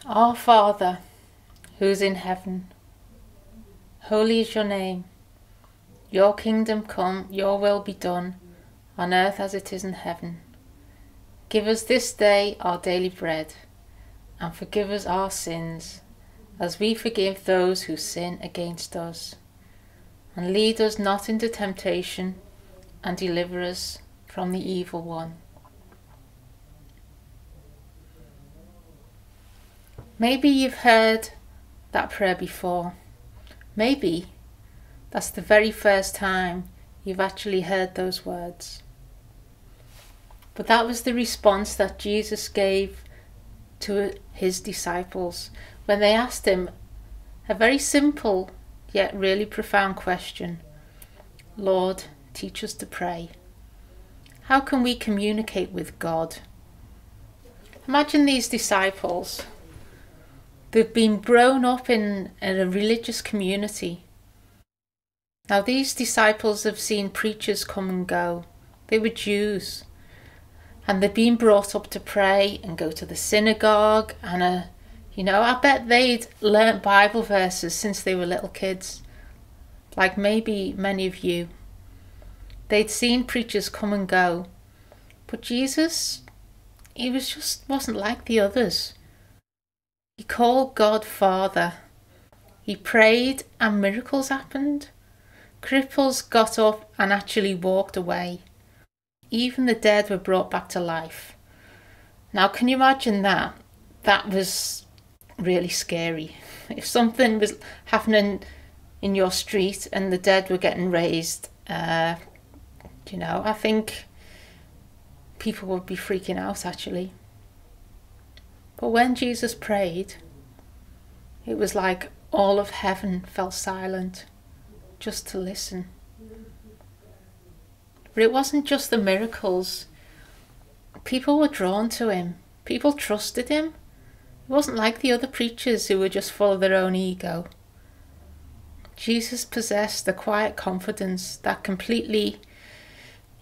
Our Father, who's in heaven, holy is your name. Your kingdom come, your will be done, on earth as it is in heaven. Give us this day our daily bread, and forgive us our sins, as we forgive those who sin against us. And lead us not into temptation, and deliver us from the evil one. Maybe you've heard that prayer before. Maybe that's the very first time you've actually heard those words. But that was the response that Jesus gave to his disciples when they asked him a very simple yet really profound question. Lord, teach us to pray. How can we communicate with God? Imagine these disciples. They've been grown up in a religious community. Now these disciples have seen preachers come and go. They were Jews. And they've been brought up to pray and go to the synagogue. And, I bet they'd learnt Bible verses since they were little kids. Like maybe many of you. They'd seen preachers come and go. But Jesus, he wasn't like the others. He called God Father. He prayed and miracles happened. Cripples got up and actually walked away. Even the dead were brought back to life. Now can you imagine that? That was really scary. If something was happening in your street and the dead were getting raised, I think people would be freaking out actually. But when Jesus prayed, it was like all of heaven fell silent just to listen. But it wasn't just the miracles. People were drawn to him. People trusted him. It wasn't like the other preachers who were just full of their own ego. Jesus possessed a quiet confidence that completely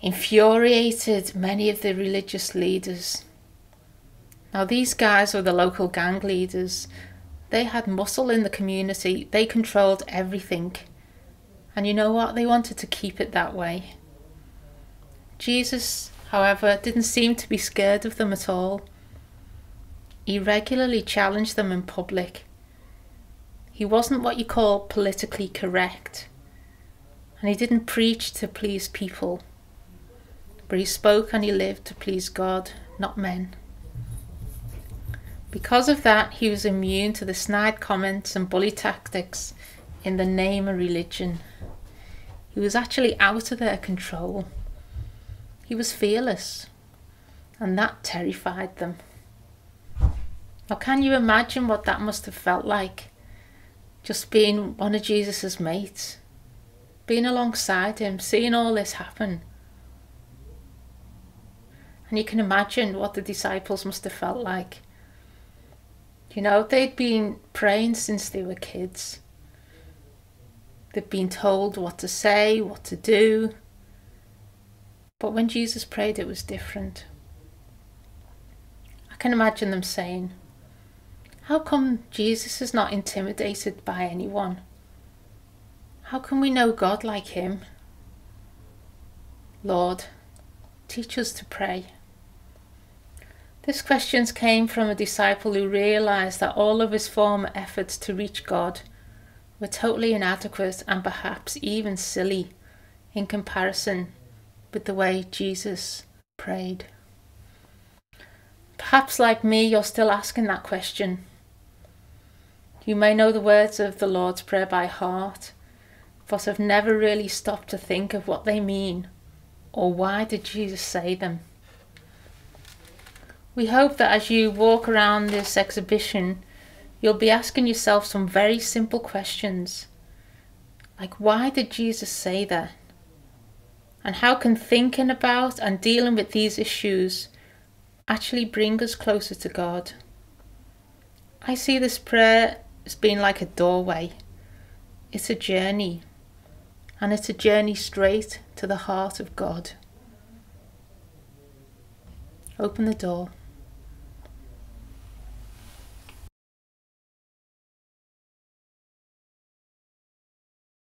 infuriated many of the religious leaders. Now these guys were the local gang leaders. They had muscle in the community. They controlled everything. And you know what? They wanted to keep it that way. Jesus, however, didn't seem to be scared of them at all. He regularly challenged them in public. He wasn't what you call politically correct. And he didn't preach to please people. But he spoke and he lived to please God, not men. Because of that, he was immune to the snide comments and bully tactics in the name of religion. He was actually out of their control. He was fearless, and that terrified them. Now, can you imagine what that must have felt like? Just being one of Jesus's mates, being alongside him, seeing all this happen. And you can imagine what the disciples must have felt like. They'd been praying since they were kids. They'd been told what to say, what to do. But when Jesus prayed, it was different. I can imagine them saying, how come Jesus is not intimidated by anyone? How can we know God like him? Lord, teach us to pray. This question came from a disciple who realised that all of his former efforts to reach God were totally inadequate and perhaps even silly in comparison with the way Jesus prayed. Perhaps like me, you're still asking that question. You may know the words of the Lord's Prayer by heart, but have never really stopped to think of what they mean or why did Jesus say them. We hope that as you walk around this exhibition, you'll be asking yourself some very simple questions. Like, why did Jesus say that? And how can thinking about and dealing with these issues actually bring us closer to God? I see this prayer as being like a doorway. It's a journey. And it's a journey straight to the heart of God. Open the door.